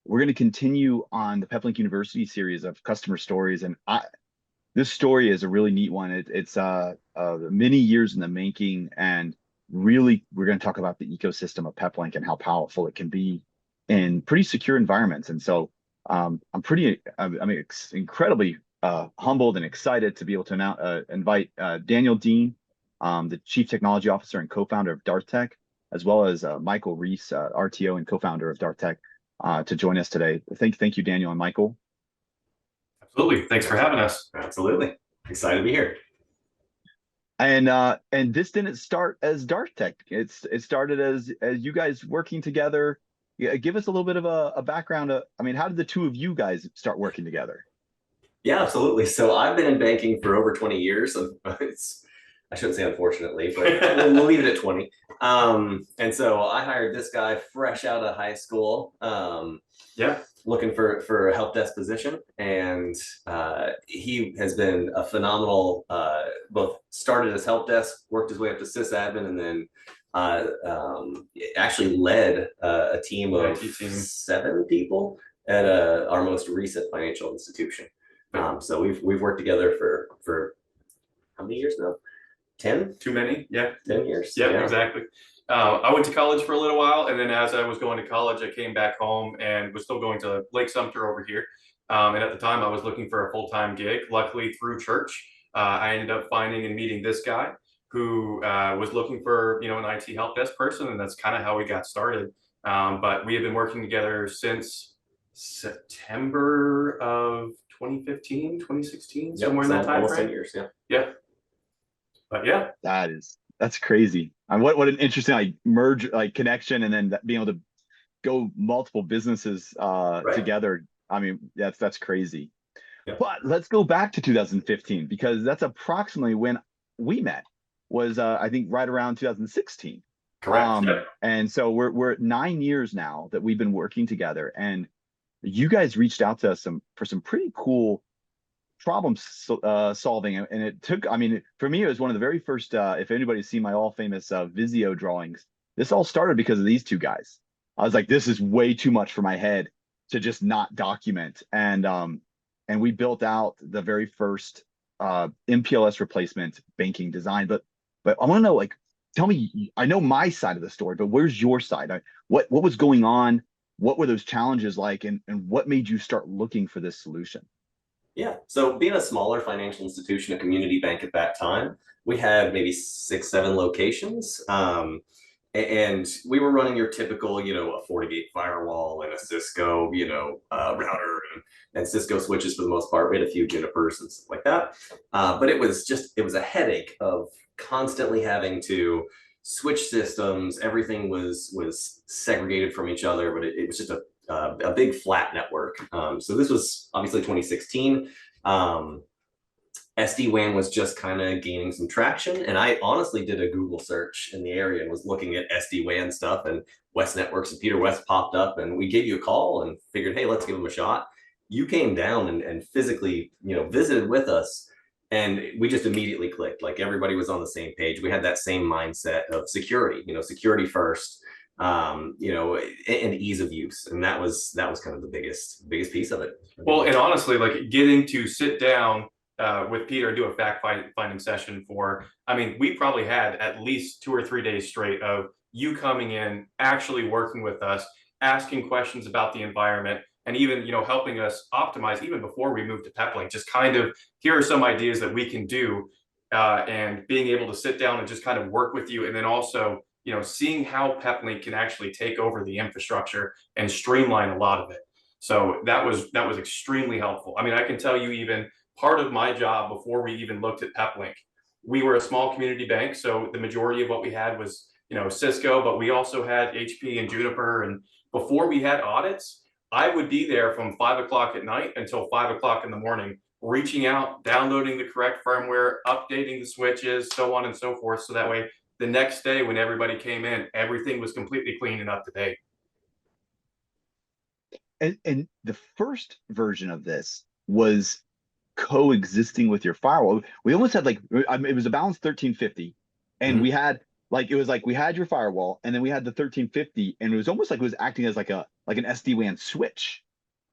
we're going to continue on the Peplink University series of customer stories, and this story is a really neat one. It's many years in the making, and really we're going to talk about the ecosystem of Peplink and how powerful it can be in pretty secure environments. And so incredibly humbled and excited to be able to invite Daniel Dean, the Chief Technology Officer and co-founder of DartTech, as well as Michael Reese, RTO and co-founder of DartTech, to join us today. Thank you, Daniel and Michael. Absolutely. Thanks for having us. Absolutely. Excited to be here. And this didn't start as DartTech. It started as you guys working together. Yeah, give us a little bit of a background. How did the two of you guys start working together? Yeah, absolutely. So I've been in banking for over 20 years. I shouldn't say unfortunately, but we'll leave it at 20. And so I hired this guy fresh out of high school. Looking for a help desk position, and he has been a phenomenal. Both started as help desk, worked his way up to sysadmin, and then actually led a team of 7 people at our most recent financial institution. So we've worked together for how many years now? 10? Too many? Yeah. 10 years? Yeah, exactly. I went to college for a little while, and then as I was going to college, I came back home and was still going to Lake Sumter over here. And at the time, I was looking for a full-time gig. Luckily, through church, I ended up finding and meeting this guy who was looking for an IT help desk person, and that's kind of how we got started. But we have been working together since September of 2015, 2016, somewhere in that time almost frame. 10 years, yeah. Yeah. But yeah. That's crazy. And what an interesting connection, and then being able to go multiple businesses together. That's crazy. Yeah. But let's go back to 2015, because that's approximately when we met. Was I think right around 2016. Correct. And so we're at 9 years now that we've been working together, and you guys reached out to us for some pretty cool problem solving, and it took, for me, it was one of the very first, if anybody's seen my all famous Visio drawings, this all started because of these two guys. I was like, this is way too much for my head to just not document, and we built out the very first MPLS replacement banking design. But I want to know, tell me, I know my side of the story, but where's your side? What was going on? What were those challenges like, and what made you start looking for this solution? Yeah, so being a smaller financial institution, a community bank at that time, we had maybe 6, 7 locations. And we were running your typical, a FortiGate firewall and a Cisco, router and Cisco switches for the most part. We had a few Junipers and stuff like that. But it was a headache of constantly having to switch systems. Everything was segregated from each other, but it was just a big flat network. So this was obviously 2016. SD-WAN was just kind of gaining some traction. And I honestly did a Google search in the area and was looking at SD-WAN stuff, and West Networks and Peter West popped up, and we gave you a call and figured, hey, let's give them a shot. You came down and physically, visited with us, and we just immediately clicked. Like, everybody was on the same page. We had that same mindset of security, security first, and ease of use. And that was kind of the biggest piece of it. Well, and honestly, getting to sit down with Peter and do a fact finding session we probably had at least 2 or 3 days straight of you coming in, actually working with us, asking questions about the environment, and even, helping us optimize even before we moved to Peplink. Just kind of, here are some ideas that we can do, and being able to sit down and just kind of work with you. And then also, seeing how Peplink can actually take over the infrastructure and streamline a lot of it. So that was extremely helpful. I can tell you, even part of my job before we even looked at Peplink, we were a small community bank, so the majority of what we had was, Cisco, but we also had HP and Juniper. And before we had audits, I would be there from 5 o'clock at night until 5 o'clock in the morning, reaching out, downloading the correct firmware, updating the switches, so on and so forth. So that way, the next day when everybody came in, everything was completely clean and up to date. And the first version of this was coexisting with your firewall. We almost had it was a balanced 1350, and we had Like it was like we had your firewall, and then we had the 1350, and it was almost like it was acting as like an SD-WAN switch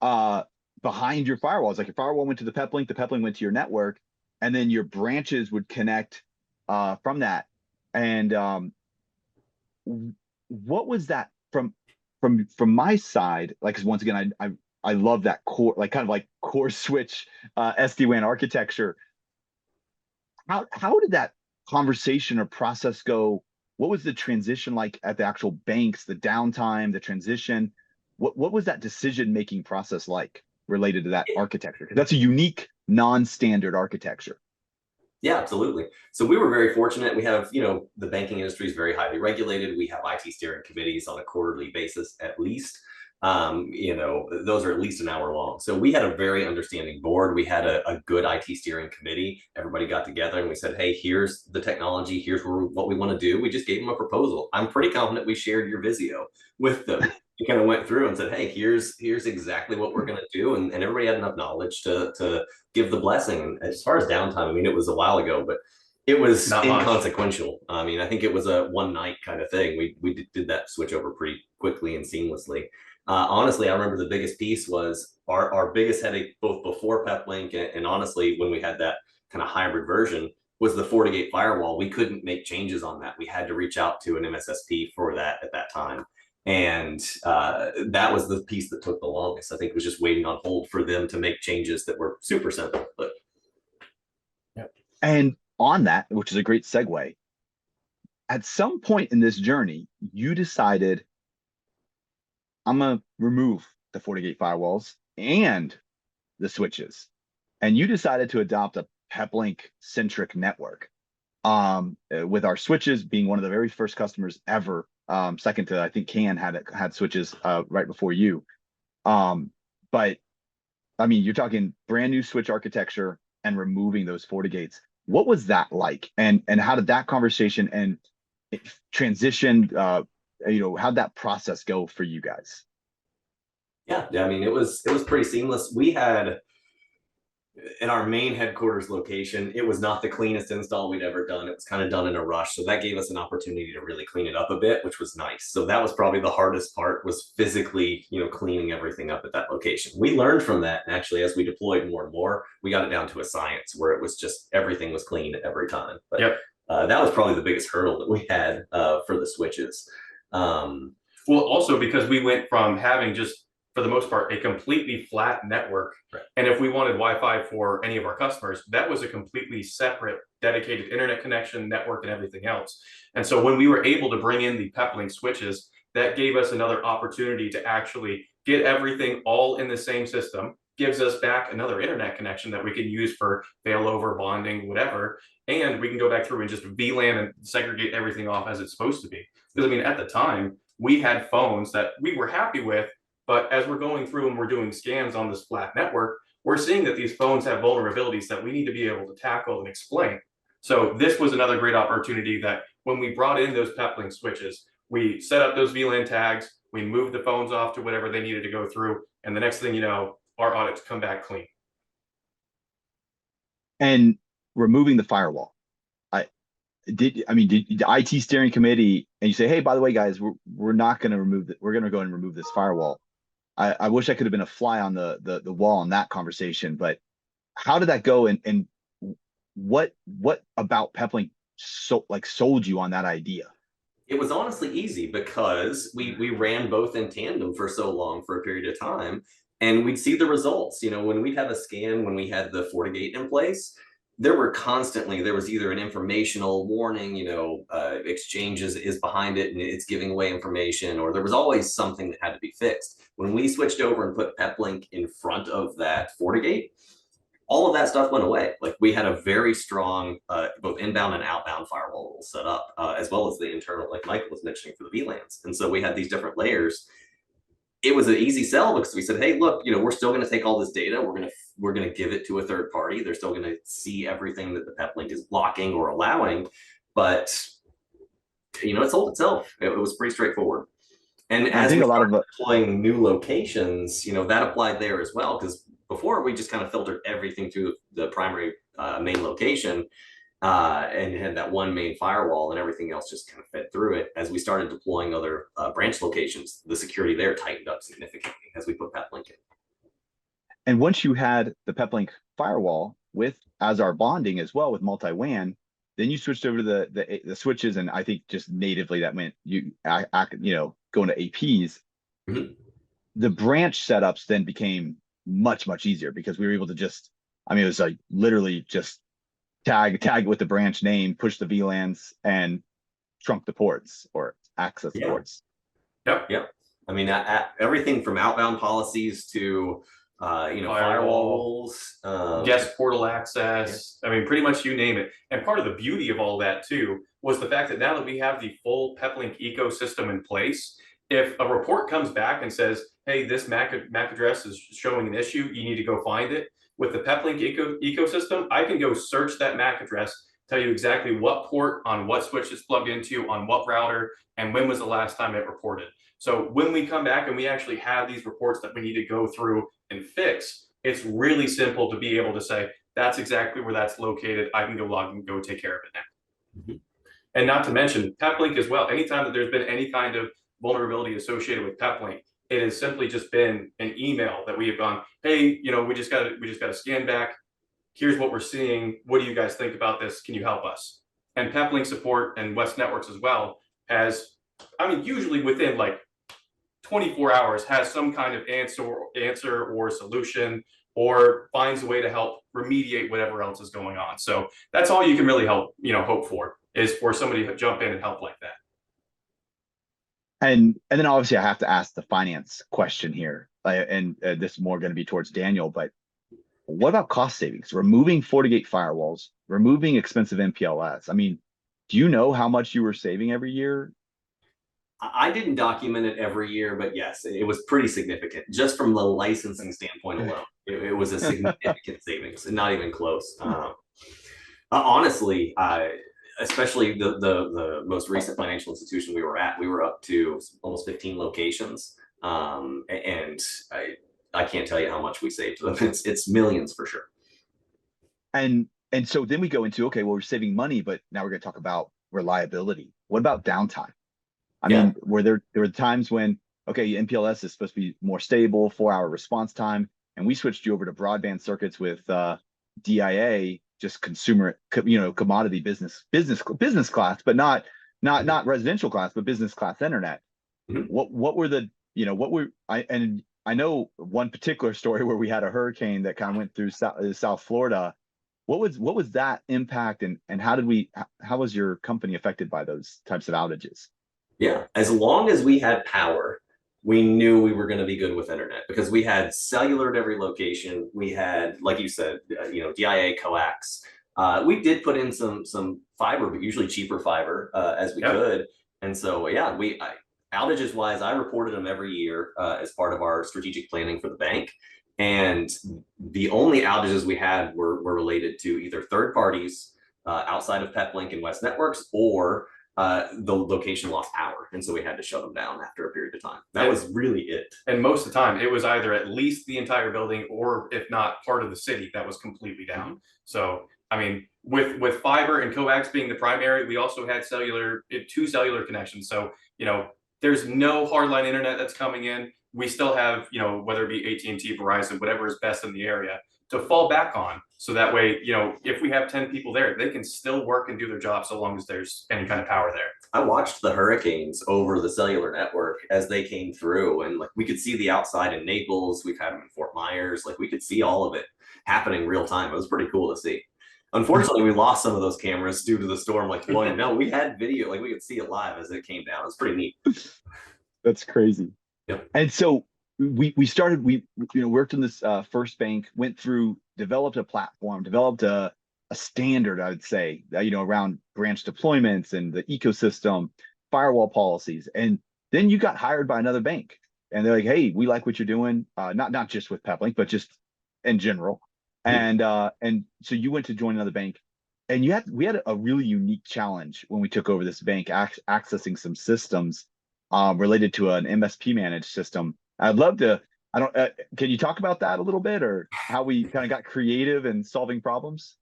uh behind your firewall. It's like your firewall went to the Peplink went to your network, and then your branches would connect from that. And what was that from my side? Like, 'cause once again, I love that core, like kind of like core switch SD-WAN architecture. How did that conversation or process go? What was the transition like at the actual banks, the downtime, the transition? What was that decision-making process like related to that architecture? 'Cause that's a unique, non-standard architecture. Yeah, absolutely. So we were very fortunate. We have, the banking industry is very highly regulated. We have IT steering committees on a quarterly basis, at least. Those are at least an hour long. So we had a very understanding board. We had a good IT steering committee. Everybody got together and we said, hey, here's the technology. Here's what we want to do. We just gave them a proposal. I'm pretty confident we shared your Visio with them. We kind of went through and said, hey, here's exactly what we're going to do. And everybody had enough knowledge to give the blessing. As far as downtime, I mean, it was a while ago, but it was Not much. inconsequential. I mean, I think it was a one night kind of thing. We did that switch over pretty quickly and seamlessly. Honestly, I remember the biggest piece was our biggest headache, both before Peplink and honestly, when we had that kind of hybrid version, was the FortiGate firewall. We couldn't make changes on that. We had to reach out to an MSSP for that at that time. And that was the piece that took the longest. I think it was just waiting on hold for them to make changes that were super simple. But And on that, which is a great segue, at some point in this journey, you decided, I'm gonna remove the FortiGate firewalls and the switches, and you decided to adopt a Peplink centric network. With our switches being one of the very first customers ever, second to I think Can had switches right before you. But I mean, you're talking brand new switch architecture and removing those FortiGates. What was that like, and how did that conversation and transition? How'd that process go for you guys? yeah, I mean, it was pretty seamless. We had in our main headquarters location, it was not the cleanest install we'd ever done. It was kind of done in a rush. So that gave us an opportunity to really clean it up a bit, which was nice. So that was probably the hardest part, was physically, cleaning everything up at that location. We learned from that. And actually, as we deployed more and more, we got it down to a science where it was just everything was clean every time. But Yep. That was probably the biggest hurdle that we had for the switches. Well, also because we went from having just, for the most part, a completely flat network. Right. And if we wanted Wi-Fi for any of our customers, that was a completely separate, dedicated internet connection, network, and everything else. And so when we were able to bring in the Peplink switches, that gave us another opportunity to actually get everything all in the same system, gives us back another internet connection that we can use for failover, bonding, whatever. And we can go back through and just VLAN and segregate everything off as it's supposed to be. Because I mean, at the time, we had phones that we were happy with, but as we're going through and we're doing scans on this flat network, we're seeing that these phones have vulnerabilities that we need to be able to tackle and explain. So this was another great opportunity that when we brought in those Peplink switches, we set up those VLAN tags, we moved the phones off to whatever they needed to go through, and the next thing you know, our audits come back clean. And removing the firewall. Did the IT steering committee, and you say, hey, by the way, guys, we're not going to remove we're going to go and remove this firewall. I wish I could have been a fly on the wall in that conversation, but how did that go? And what about Peplink sold you on that idea? It was honestly easy because we ran both in tandem for so long for a period of time, and we'd see the results. When we'd have a scan, when we had the FortiGate in place, there was either an informational warning, exchanges is behind it and it's giving away information, or there was always something that had to be fixed. When we switched over and put Peplink in front of that FortiGate, all of that stuff went away. Like, we had a very strong both inbound and outbound firewall set up, as well as the internal, like Michael was mentioning, for the VLANs. And so we had these different layers. It was an easy sell because we said, hey, look, we're still going to take all this data. We're going to give it to a third party. They're still going to see everything that the Peplink is blocking or allowing, but it sold itself. It was pretty straightforward. And as we started deploying new locations, that applied there as well. Because before, we just kind of filtered everything through the primary main location. and had that one main firewall, and everything else just kind of fed through it. As we started deploying other branch locations, the security there tightened up significantly as we put Peplink in. And once you had the Peplink firewall with as our bonding as well with multi-WAN, then you switched over to the switches, and I think just natively that meant you going to APs. Mhm. The branch setups then became much easier because we were able to just, I mean, it was like literally just tag with the branch name, push the VLANs, and trunk the ports or access the Yeah. ports. Yep. I mean, everything from outbound policies to firewall rules, guest portal access. I mean, pretty much you name it. And part of the beauty of all that too was the fact that now that we have the full Peplink ecosystem in place, if a report comes back and says, "Hey, this MAC address is showing an issue. You need to go find it." With the Peplink ecosystem, I can go search that MAC address, tell you exactly what port on what switch it's plugged into, on what router, and when was the last time it reported. So when we come back and we actually have these reports that we need to go through and fix, it's really simple to be able to say, that's exactly where that's located. I can go log and go take care of it now. Mhm. And not to mention Peplink as well. Anytime that there's been any kind of vulnerability associated with Peplink, it has simply just been an email that we have gone, hey, we just got to scan back. Here's what we're seeing. What do you guys think about this? Can you help us? And Peplink support and West Networks as well has, I mean, usually within like 24 hours has some kind of answer or solution, or finds a way to help remediate whatever else is going on. So that's all you can really hope for, is for somebody to jump in and help like that. And then obviously I have to ask the finance question here, and this is more going to be towards Daniel, but what about cost savings? Removing FortiGate firewalls, removing expensive MPLS. I mean, do you know how much you were saving every year? I didn't document it every year, but yes, it was pretty significant just from the licensing standpoint alone. It was a significant savings, and not even close. Honestly, especially the most recent financial institution we were at, we were up to almost 15 locations, and I can't tell you how much we saved them. It's millions for sure. And so then we go into, okay, well, we're saving money, but now we're going to talk about reliability. What about downtime? I mean, there were times when, okay, MPLS is supposed to be more stable, 4-hour response time, and we switched you over to broadband circuits with DIA, just consumer, commodity business class, but not residential class, but business class internet. Mhm. What were the, I know one particular story where we had a hurricane that kind of went through South Florida. What was that impact, and how was your company affected by those types of outages? Yeah, as long as we had power, we knew we were going to be good with internet, because we had cellular at every location. We had, like you said, DIA coax. We did put in some fiber, but usually cheaper fiber as we could. And so outages wise, I reported them every year as part of our strategic planning for the bank. And the only outages we had were related to either third parties outside of Peplink and West Networks, or the location lost power, and so we had to shut them down after a period of time. That was really it. And most of the time, it was either at least the entire building, or if not part of the city, that was completely down. Mm-hmm. So, I mean, with fiber and coax being the primary, we also had two cellular connections. So, there's no hardline internet that's coming in. We still have, whether it be AT&T, Verizon, whatever is best in the area, to fall back on. So that way, if we have 10 people there, they can still work and do their job so long as there's any kind of power there. I watched the hurricanes over the cellular network as they came through, and we could see the outside in Naples. We've had them in Fort Myers. We could see all of it happening real time. It was pretty cool to see. Unfortunately, we lost some of those cameras due to the storm. No, we had video. We could see it live as it came down. It was pretty neat. That's crazy. Yep. And so we worked in this first bank, went through, developed a platform, developed a standard, I would say, around branch deployments and the ecosystem, firewall policies. And then you got hired by another bank, and they're like, hey, we like what you're doing, not just with Peplink, but just in general. Mm-hmm. And so you went to join another bank, and we had a really unique challenge when we took over this bank, accessing some systems related to an MSP managed system. I'd love to, can you talk about that a little bit, or how we kind of got creative in solving problems?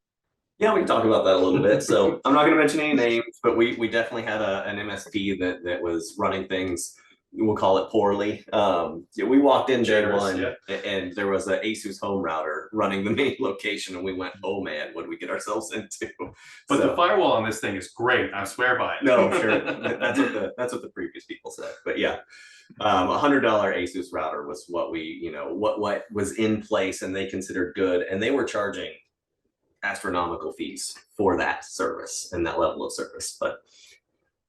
Yeah, we can talk about that a little bit. So I'm not going to mention any names, but we definitely had an MSP that was running things. We'll call it poorly. Yeah, we walked in day one, and there was an Asus home router running the main location, and we went, "Oh man, what did we get ourselves into?" But So, the firewall on this thing is great. I swear by it. no, sure, that's what the previous people said. But yeah, $100 Asus router was what what was in place, and they considered good, and they were charging astronomical fees for that service and that level of service. But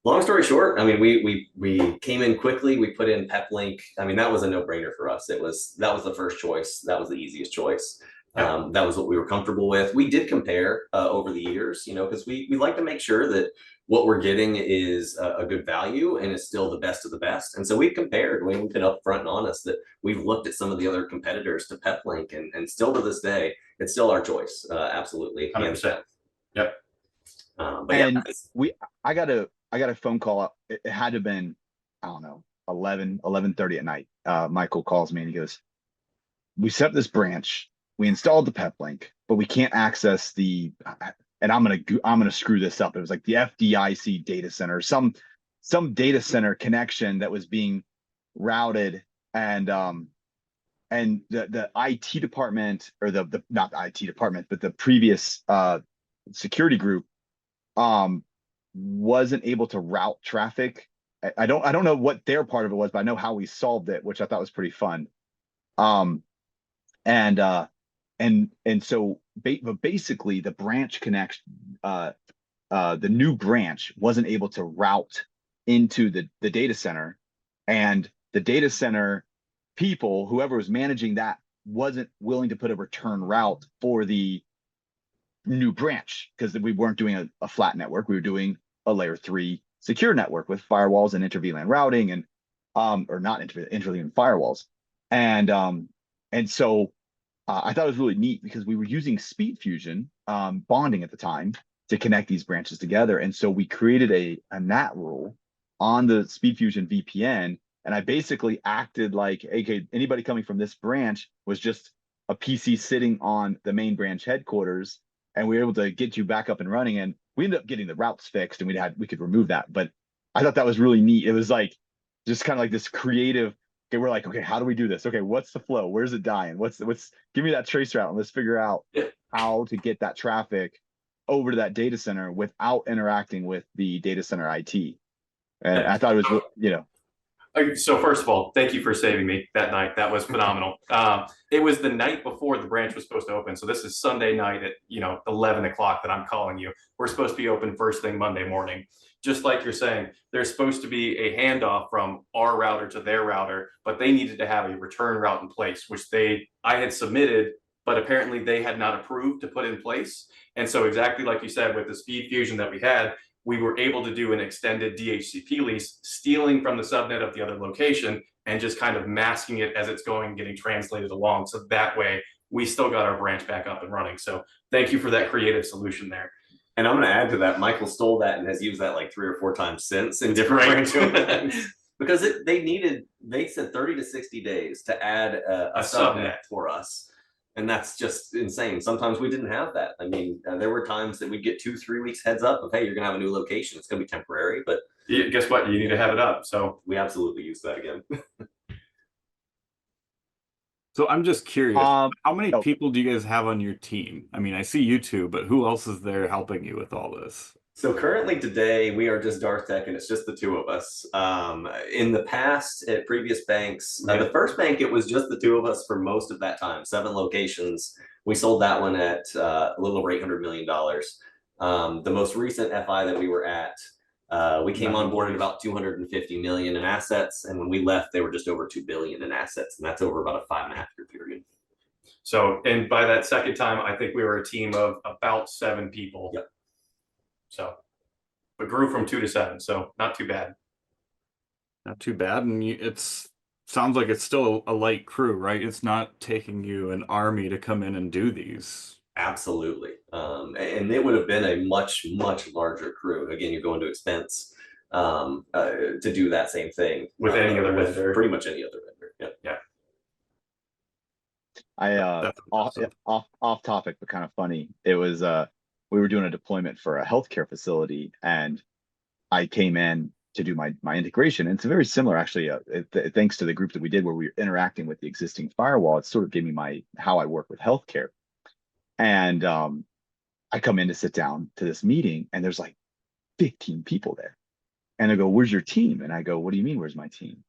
long story short, I mean, we came in quickly. We put in Peplink. I mean, that was a no-brainer for us. That was the first choice. That was the easiest choice. That was what we were comfortable with. We did compare over the years, because we like to make sure that what we're getting is a good value and is still the best of the best. And so we've compared. We've been upfront and honest that we've looked at some of the other competitors to Peplink, and still to this day, it's still our choice. Absolutely, 100%. Yep. But And yeah, I got a phone call. It had to have been, I don't know, 11:30 at night. Michael calls me and he goes, "We set up this branch. We installed the Peplink, but we can't access the." And I'm gonna screw this up. It was like the FDIC data center, some data center connection that was being routed, and the IT department, or the not the IT department, but the previous security group wasn't able to route traffic. I don't know what their part of it was, but I know how we solved it, which I thought was pretty fun. Um, and so but basically the branch connection, the new branch wasn't able to route into the data center, and the data center people, whoever was managing that, wasn't willing to put a return route for the new branch, because we weren't doing a flat network. We were doing a layer 3 secure network with firewalls and inter-VLAN routing, and or not inter-VLAN firewalls. And so I thought it was really neat because we were using Speed Fusion bonding at the time to connect these branches together. And so we created a NAT rule on the Speed Fusion VPN, and I basically acted like, okay, anybody coming from this branch was just a PC sitting on the main branch headquarters, and we were able to get you back up and running. And we ended up getting the routes fixed, and we could remove that. But I thought that was really neat. It was like just kind of like this creative. Okay, we're like, okay, how do we do this? Okay, what's the flow? Where's it dying? What's give me that trace route, and let's figure out how to get that traffic over to that data center without interacting with the data center IT. And I thought it was, So first of all, thank you for saving me that night. That was phenomenal. It was the night before the branch was supposed to open. So this is Sunday night at 11 o'clock that I'm calling you. We're supposed to be open first thing Monday morning. Just like you're saying, there's supposed to be a handoff from our router to their router, but they needed to have a return route in place, which I had submitted, but apparently they had not approved to put in place. And so exactly like you said, with the Speed Fusion that we had, we were able to do an extended DHCP lease, stealing from the subnet of the other location and just kind of masking it as it's going, getting translated along. So that way we still got our branch back up and running. So thank you for that creative solution there. And I'm going to add to that, Michael stole that and has used that like 3 or 4 times since in different branches. Because they said 30 to 60 days to add a subnet for us. And that's just insane. Sometimes we didn't have that. I mean, there were times that we'd get 2-3 weeks heads up of, hey, you're going to have a new location. It's going to be temporary, but guess what? You need to have it up. So we absolutely use that again. So I'm just curious, how many people do you guys have on your team? I mean, I see you two, but who else is there helping you with all this? So currently today, we are just Darth Tech, and it's just the 2 of us. In the past, at previous banks, the first bank, it was just the 2 of us for most of that time, 7 locations. We sold that one at a little over $800 million. The most recent FI that we were at, we came on board at about 250 million in assets, and when we left, they were just over 2 billion in assets, and that's over about a 5.5-year period. So, and by that second time, I think we were a team of about 7 people. Yep. So, but grew from 2 to 7, so not too bad. Not too bad, and sounds like it's still a light crew, right? It's not taking you an army to come in and do these. Absolutely. And it would have been a much, much larger crew. Again, you're going to expense to do that same thing with any other vendor. Pretty much any other vendor. Yeah. Awesome. Off topic, but kind of funny. It was we were doing a deployment for a healthcare facility, and I came in to do my integration. And it's very similar, actually, thanks to the group that we did where we were interacting with the existing firewall. It sort of gave me how I work with healthcare. And I come in to sit down to this meeting, and there's like 15 people there. And they go, "Where's your team?" And I go, "What do you mean, where's my team?"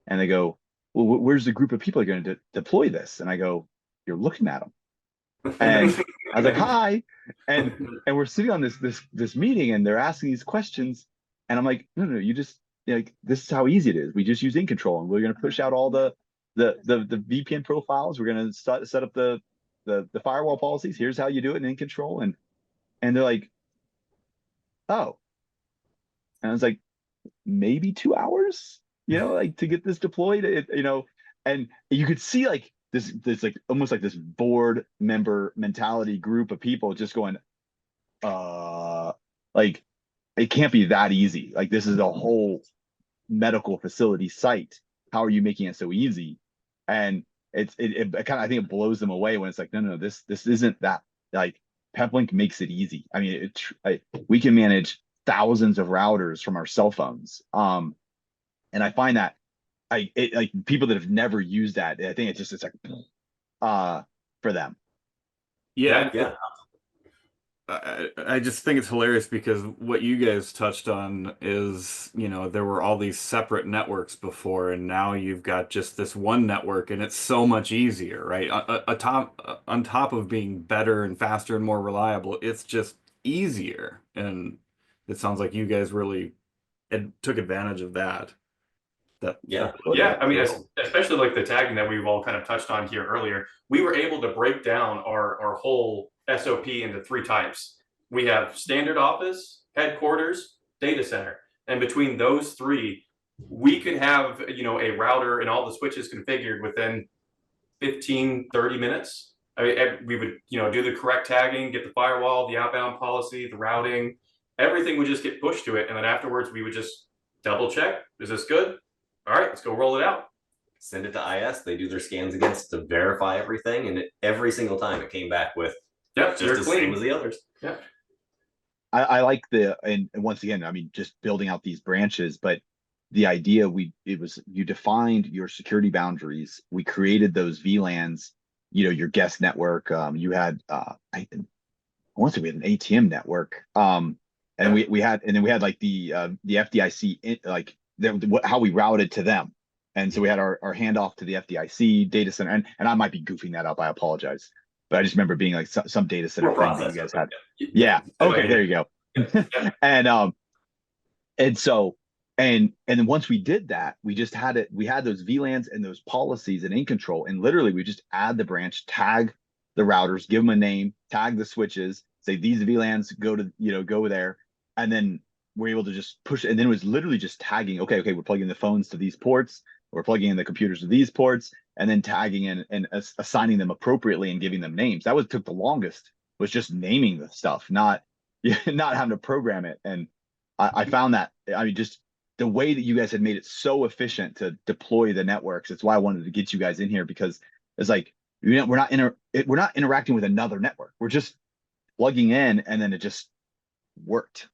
And they go, "Well, where's the group of people that are going to deploy this?" And I go, "You're looking at them." And I was like, "Hi." And we're sitting on this meeting, and they're asking these questions. And I'm like, "No, you just, like, this is how easy it is. We just use in control, and we're going to push out all the VPN profiles. We're going to set up the firewall policies. Here's how you do it in control." And they're like, "Oh." And I was like, "Maybe 2 hours, like, to get this deployed, and you could see like this like almost like this board member mentality group of people just going, like, it can't be that easy. Like, this is a whole medical facility site. How are you making it so easy?" And it kind of, I think it blows them away when it's like, no, this isn't that. Like, Peplink makes it easy. I mean, we can manage thousands of routers from our cell phones. And I find that like people that have never used that, I think it's like for them. Yeah. I just think it's hilarious because what you guys touched on is, there were all these separate networks before, and now you've got just this one network, and it's so much easier, right? On top of being better and faster and more reliable, it's just easier. And it sounds like you guys really took advantage of that. Yeah. Yeah, I mean, especially like the tagging that we've all kind of touched on here earlier, we were able to break down our whole SOP into 3 types. We have standard office, headquarters, data center. And between those 3, we could have, a router and all the switches configured within 15, 30 minutes. I mean, we would, do the correct tagging, get the firewall, the outbound policy, the routing, everything would just get pushed to it. And then afterwards, we would just double check. Is this good? All right, let's go roll it out. Send it to IS. They do their scans against to verify everything, and every single time it came back with just as same as the others. Yeah. I like and once again, I mean, just building out these branches, but the idea you defined your security boundaries. We created those VLANs, your guest network. You had I want to say we had an ATM network. And we had like the FDIC like how we routed to them. And so we had our handoff to the FDIC data center, and I might be goofing that up. I apologize, but I just remember being like some data center thing that you guys had. Yeah. Okay. There you go. And so, and then once we did that, we just had it. We had those VLANs and those policies and in control, and literally we just add the branch, tag the routers, give them a name, tag the switches, say these VLANs go there, and then we're able to just push. And then it was literally just tagging. Okay, we're plugging the phones to these ports. We're plugging in the computers to these ports, and then tagging in and assigning them appropriately and giving them names. That took the longest, was just naming the stuff, not having to program it. And I found that, I mean, just the way that you guys had made it so efficient to deploy the networks. It's why I wanted to get you guys in here, because it's like, we're not interacting with another network. We're just plugging in, and then it just worked.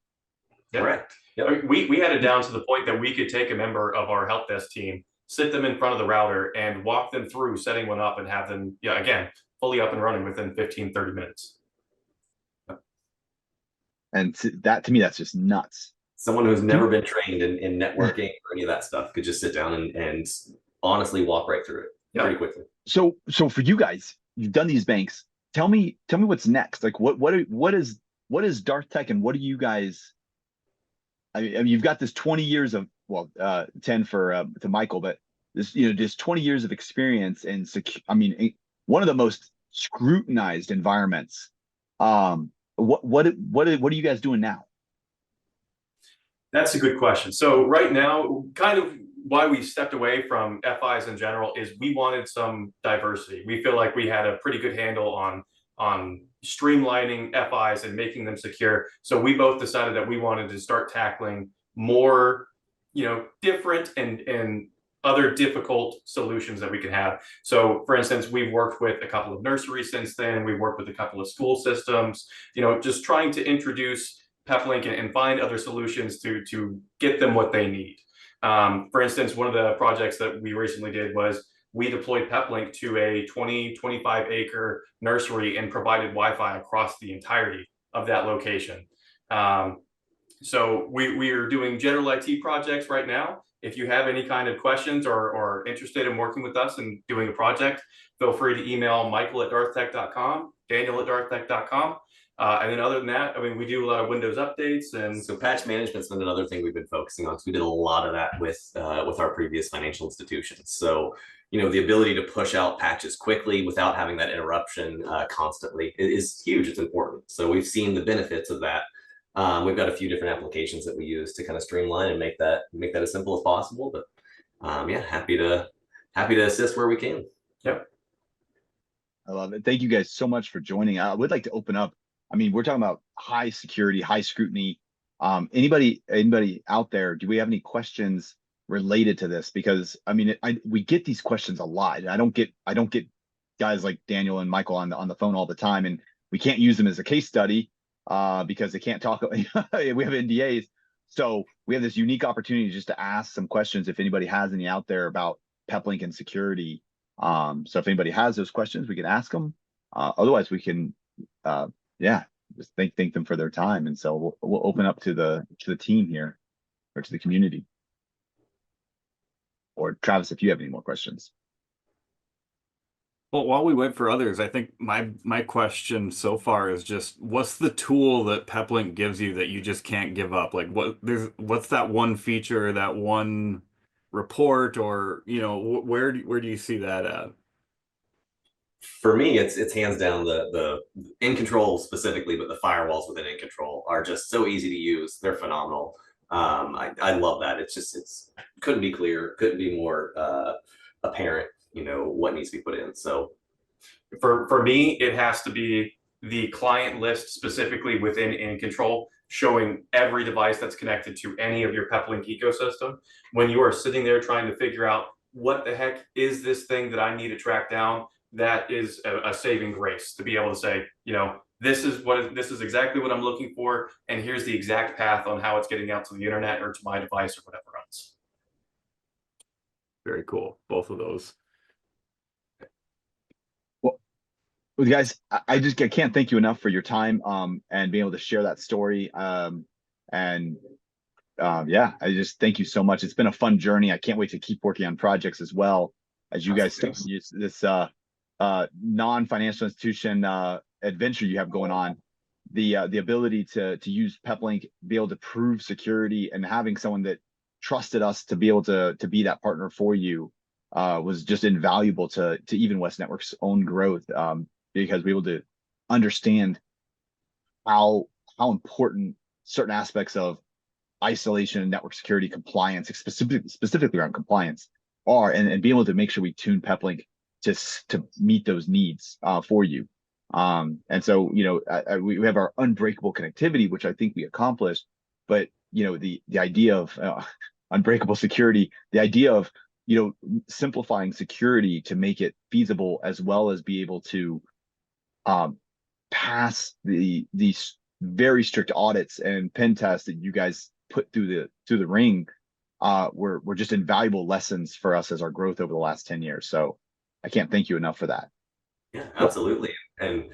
Yeah. Correct. Yep. I mean, we had it down to the point that we could take a member of our help desk team, sit them in front of the router, and walk them through setting one up and have them, again, fully up and running within 15, 30 minutes. And that, to me, that's just nuts. Someone who's never been trained in networking or any of that stuff could just sit down and honestly walk right through it pretty quickly. So for you guys, you've done these banks. Tell me what's next. Like, what is Darth Tech, and what do you guys? I mean, you've got this 20 years of, 10 for to Michael, but this, just 20 years of experience in one of the most scrutinized environments. What are you guys doing now? That's a good question. So right now, kind of why we stepped away from FIs in general is we wanted some diversity. We feel like we had a pretty good handle on streamlining FIs and making them secure. So we both decided that we wanted to start tackling more, different and other difficult solutions that we can have. So for instance, we've worked with a couple of nurseries since then. We've worked with a couple of school systems, just trying to introduce Peplink and find other solutions to get them what they need. For instance, one of the projects that we recently did was we deployed Peplink to a 25 acre nursery and provided Wi-Fi across the entirety of that location. So we are doing general IT projects right now. If you have any kind of questions or interested in working with us and doing a project, feel free to email michael@darthtech.com, daniel@darthtech.com. And then other than that, I mean, we do a lot of Windows updates. And so patch management's been another thing we've been focusing on. So we did a lot of that with our previous financial institutions. So, the ability to push out patches quickly without having that interruption constantly is huge. It's important. So we've seen the benefits of that. We've got a few different applications that we use to kind of streamline and make that as simple as possible. But yeah, happy to assist where we can. Yep. I love it. Thank you guys so much for joining. I would like to open up. I mean, we're talking about high security, high scrutiny. Anybody out there, do we have any questions related to this? Because I mean, we get these questions a lot. I don't get guys like Daniel and Michael on the phone all the time, and we can't use them as a case study because they can't talk. We have NDAs, so we have this unique opportunity just to ask some questions if anybody has any out there about Peplink and security. So if anybody has those questions, we can ask them. Otherwise, we can, just thank them for their time. And so we'll open up to the team here, or to the community. Or Travis, if you have any more questions. Well, while we wait for others, I think my question so far is just, what's the tool that Peplink gives you that you just can't give up? Like what's that one feature, that one report, or where do you see that at? For me, it's hands down the In Control specifically, but the firewalls within In Control are just so easy to use. They're phenomenal. I love that. It's couldn't be clearer, couldn't be more apparent, what needs to be put in. So for me, it has to be the client list specifically within In Control, showing every device that's connected to any of your Peplink ecosystem. When you are sitting there trying to figure out what the heck is this thing that I need to track down, that is a saving grace to be able to say, this is exactly what I'm looking for, and here's the exact path on how it's getting out to the internet or to my device or whatever else. Very cool, both of those. Well, guys, I can't thank you enough for your time and being able to share that story. Yeah, I just thank you so much. It's been a fun journey. I can't wait to keep working on projects as well as you guys start this non-financial institution adventure you have going on. The ability to use Peplink, be able to prove security, and having someone that trusted us to be able to be that partner for you was just invaluable to even West Network's own growth, because we were able to understand how important certain aspects of isolation and network security compliance, specifically around compliance, are, and be able to make sure we tune Peplink just to meet those needs for you. And so, we have our unbreakable connectivity, which I think we accomplished, but the idea of unbreakable security, the idea of simplifying security to make it feasible, as well as be able to pass these very strict audits and pen tests that you guys put through the ring, were just invaluable lessons for us as our growth over the last 10 years. So I can't thank you enough for that. Yeah, absolutely. And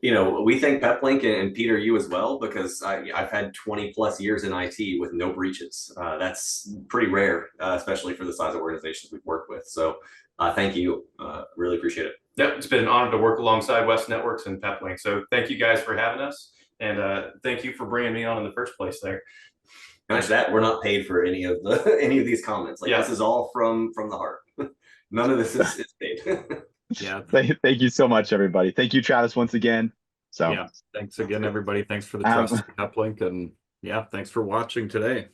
we thank Peplink and Peter, you as well, because I've had 20 plus years in IT with no breaches. That's pretty rare, especially for the size of organizations we've worked with. So thank you. Really appreciate it. Yep, it's been an honor to work alongside West Networks and Peplink. So thank you guys for having us, and thank you for bringing me on in the first place there. Nice that we're not paid for any of these comments. This is all from the heart. None of this is paid. Yeah. Thank you so much, everybody. Thank you, Travis, once again. So yeah, thanks again, everybody. Thanks for the trust in Peplink, and yeah, thanks for watching today.